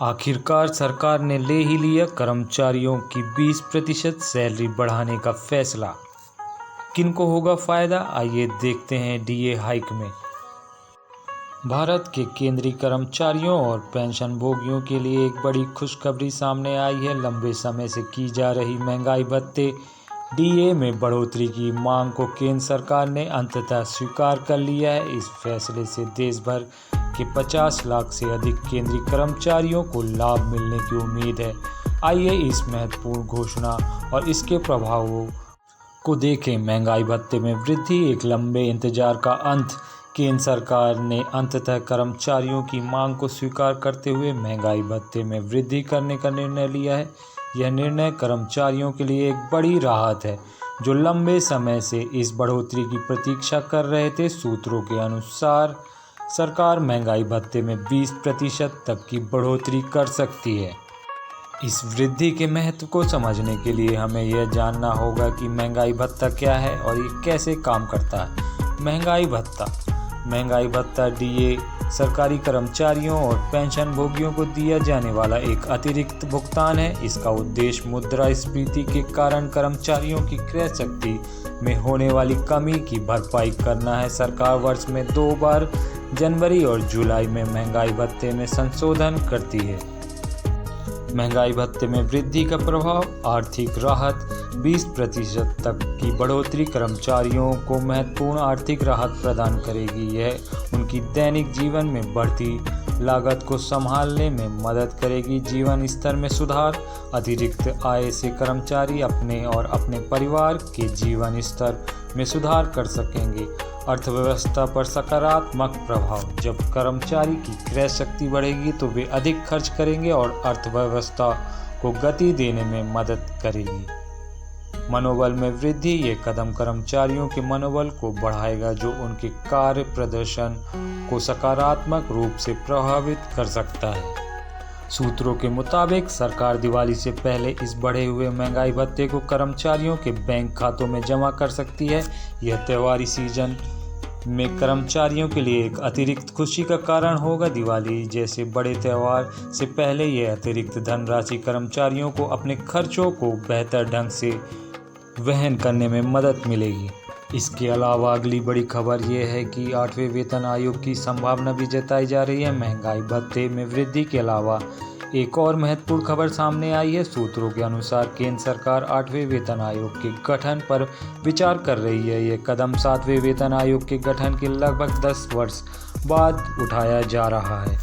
आखिरकार सरकार ने ले ही लिया कर्मचारियों की 20% सैलरी बढ़ाने का फैसला। किनको होगा फायदा, आइए देखते हैं डीए हाइक में। भारत के केंद्रीय कर्मचारियों और पेंशनभोगियों के लिए एक बड़ी खुशखबरी सामने आई है। लंबे समय से की जा रही महंगाई भत्ते डीए में बढ़ोतरी की मांग को केंद्र सरकार ने अंततः स्वीकार कर लिया है। इस फैसले से देश भर के 50 लाख से अधिक केंद्रीय कर्मचारियों को लाभ मिलने की उम्मीद है। आइए इस महत्वपूर्ण घोषणा और इसके प्रभावों को देखें। महंगाई भत्ते में वृद्धि, एक लंबे इंतजार का अंत। केंद्र सरकार ने अंततः कर्मचारियों की मांग को स्वीकार करते हुए महंगाई भत्ते में वृद्धि करने का निर्णय लिया है। यह निर्णय कर्मचारियों के लिए एक बड़ी राहत है, जो लंबे समय से इस बढ़ोतरी की प्रतीक्षा कर रहे थे। सूत्रों के अनुसार सरकार महंगाई भत्ते में 20% तक की बढ़ोतरी कर सकती है। इस वृद्धि के महत्व को समझने के लिए हमें यह जानना होगा कि महंगाई भत्ता क्या है और ये कैसे काम करता है। महंगाई भत्ता डीए सरकारी कर्मचारियों और पेंशनभोगियों को दिया जाने वाला एक अतिरिक्त भुगतान है। इसका उद्देश्य मुद्रास्फीति के कारण कर्मचारियों की क्रय शक्ति में होने वाली कमी की भरपाई करना है। सरकार वर्ष में 2 बार जनवरी और जुलाई में महंगाई भत्ते में संशोधन करती है। महंगाई भत्ते में वृद्धि का प्रभाव, आर्थिक राहत। 20% तक की बढ़ोतरी कर्मचारियों को महत्वपूर्ण आर्थिक राहत प्रदान करेगी। यह उनकी दैनिक जीवन में बढ़ती लागत को संभालने में मदद करेगी। जीवन स्तर में सुधार, अतिरिक्त आय से कर्मचारी अपने और अपने परिवार के जीवन स्तर में सुधार कर सकेंगे। अर्थव्यवस्था पर सकारात्मक प्रभाव, जब कर्मचारी की क्रय शक्ति बढ़ेगी तो वे अधिक खर्च करेंगे और अर्थव्यवस्था को गति देने में मदद करेगी। मनोबल में वृद्धि, ये कदम कर्मचारियों के मनोबल को बढ़ाएगा, जो उनके कार्य प्रदर्शन को सकारात्मक रूप से प्रभावित कर सकता है। सूत्रों के मुताबिक सरकार दिवाली से पहले इस बढ़े हुए महंगाई भत्ते को कर्मचारियों के बैंक खातों में जमा कर सकती है। यह त्योहारी सीजन में कर्मचारियों के लिए एक अतिरिक्त खुशी का कारण होगा। दिवाली जैसे बड़े त्यौहार से पहले यह अतिरिक्त धनराशि कर्मचारियों को अपने खर्चों को बेहतर ढंग से वहन करने में मदद मिलेगी। इसके अलावा अगली बड़ी खबर यह है कि 8वें वेतन आयोग की संभावना भी जताई जा रही है। महंगाई भत्ते में वृद्धि के अलावा एक और महत्वपूर्ण खबर सामने आई है। सूत्रों के अनुसार केंद्र सरकार 8वें वेतन आयोग के गठन पर विचार कर रही है। यह कदम 7वें वेतन आयोग के गठन के लगभग 10 वर्ष बाद उठाया जा रहा है।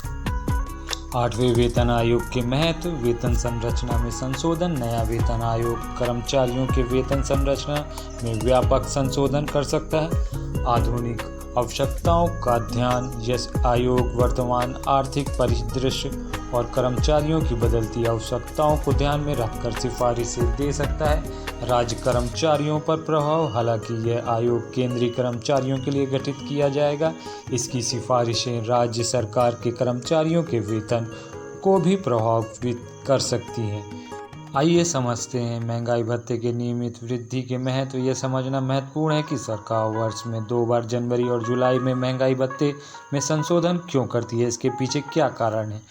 8वें वेतन आयोग के महत्व, वेतन संरचना में संशोधन। नया वेतन आयोग कर्मचारियों के वेतन संरचना में व्यापक संशोधन कर सकता है। आधुनिक आवश्यकताओं का ध्यान, यह आयोग वर्तमान आर्थिक परिदृश्य और कर्मचारियों की बदलती आवश्यकताओं को ध्यान में रखकर सिफारिशें दे सकता है। राज्य कर्मचारियों पर प्रभाव, हालांकि यह आयोग केंद्रीय कर्मचारियों के लिए गठित किया जाएगा। इसकी सिफारिशें राज्य सरकार के कर्मचारियों के वेतन को भी प्रभावित कर सकती हैं। आइए समझते हैं महंगाई भत्ते के नियमित वृद्धि के महत्व। यह समझना महत्वपूर्ण है कि सरकार वर्ष में 2 बार जनवरी और जुलाई में महंगाई भत्ते में संशोधन क्यों करती है, इसके पीछे क्या कारण है।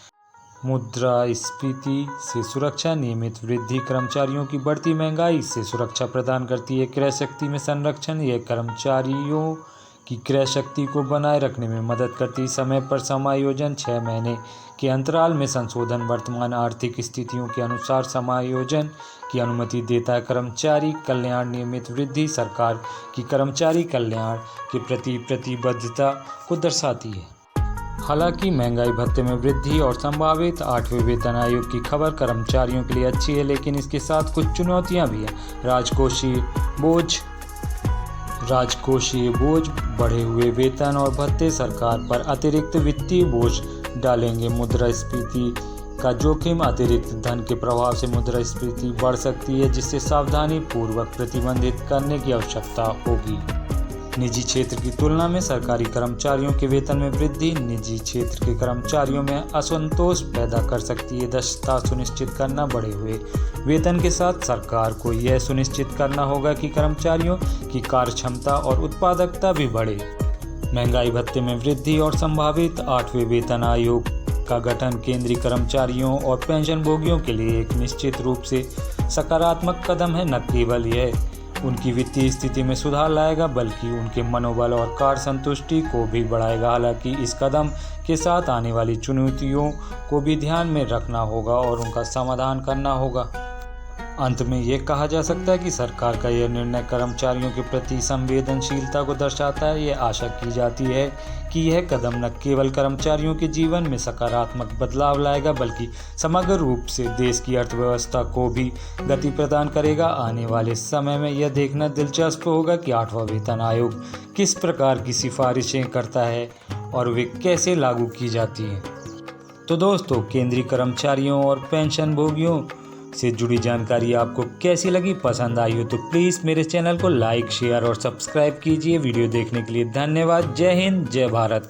मुद्रास्फीति से सुरक्षा, नियमित वृद्धि कर्मचारियों की बढ़ती महंगाई से सुरक्षा प्रदान करती है। क्रय शक्ति में संरक्षण, यह कर्मचारियों की क्रय शक्ति को बनाए रखने में मदद करती है। समय पर समायोजन, 6 महीने के अंतराल में संशोधन वर्तमान आर्थिक स्थितियों के अनुसार समायोजन की अनुमति देता है। कर्मचारी कल्याण, नियमित वृद्धि सरकार की कर्मचारी कल्याण के प्रति प्रतिबद्धता को दर्शाती है। हालांकि महंगाई भत्ते में वृद्धि और संभावित 8वें वेतन आयोग की खबर कर्मचारियों के लिए अच्छी है, लेकिन इसके साथ कुछ चुनौतियां भी हैं। राजकोषीय बोझ, बढ़े हुए वेतन और भत्ते सरकार पर अतिरिक्त वित्तीय बोझ डालेंगे। मुद्रास्फीति का जोखिम, अतिरिक्त धन के प्रभाव से मुद्रास्फीति बढ़ सकती है, जिससे सावधानी पूर्वक प्रतिबंधित करने की आवश्यकता होगी। निजी क्षेत्र की तुलना में सरकारी कर्मचारियों के वेतन में वृद्धि निजी क्षेत्र के कर्मचारियों में असंतोष पैदा कर सकती है। दक्षता सुनिश्चित करना, बढ़े हुए वेतन के साथ सरकार को यह सुनिश्चित करना होगा कि कर्मचारियों की कार्यक्षमता और उत्पादकता भी बढ़े। महंगाई भत्ते में वृद्धि और संभावित 8वें वेतन आयोग का गठन केंद्रीय कर्मचारियों और पेंशनभोगियों के लिए एक निश्चित रूप से सकारात्मक कदम है। न केवल यह उनकी वित्तीय स्थिति में सुधार लाएगा बल्कि उनके मनोबल और कार्य संतुष्टि को भी बढ़ाएगा। हालांकि इस कदम के साथ आने वाली चुनौतियों को भी ध्यान में रखना होगा और उनका समाधान करना होगा। अंत में ये कहा जा सकता है कि सरकार का यह निर्णय कर्मचारियों के प्रति संवेदनशीलता को दर्शाता है। यह आशा की जाती है कि यह कदम न केवल कर्मचारियों के जीवन में सकारात्मक बदलाव लाएगा बल्कि समग्र रूप से देश की अर्थव्यवस्था को भी गति प्रदान करेगा। आने वाले समय में यह देखना दिलचस्प होगा कि 8वां वेतन आयोग किस प्रकार की सिफारिशें करता है और वे कैसे लागू की जाती हैं। तो दोस्तों, केंद्रीय कर्मचारियों और पेंशनभोगियों से जुड़ी जानकारी आपको कैसी लगी? पसंद आई हो तो प्लीज़ मेरे चैनल को लाइक, शेयर और सब्सक्राइब कीजिए। वीडियो देखने के लिए धन्यवाद। जय हिंद, जय भारत।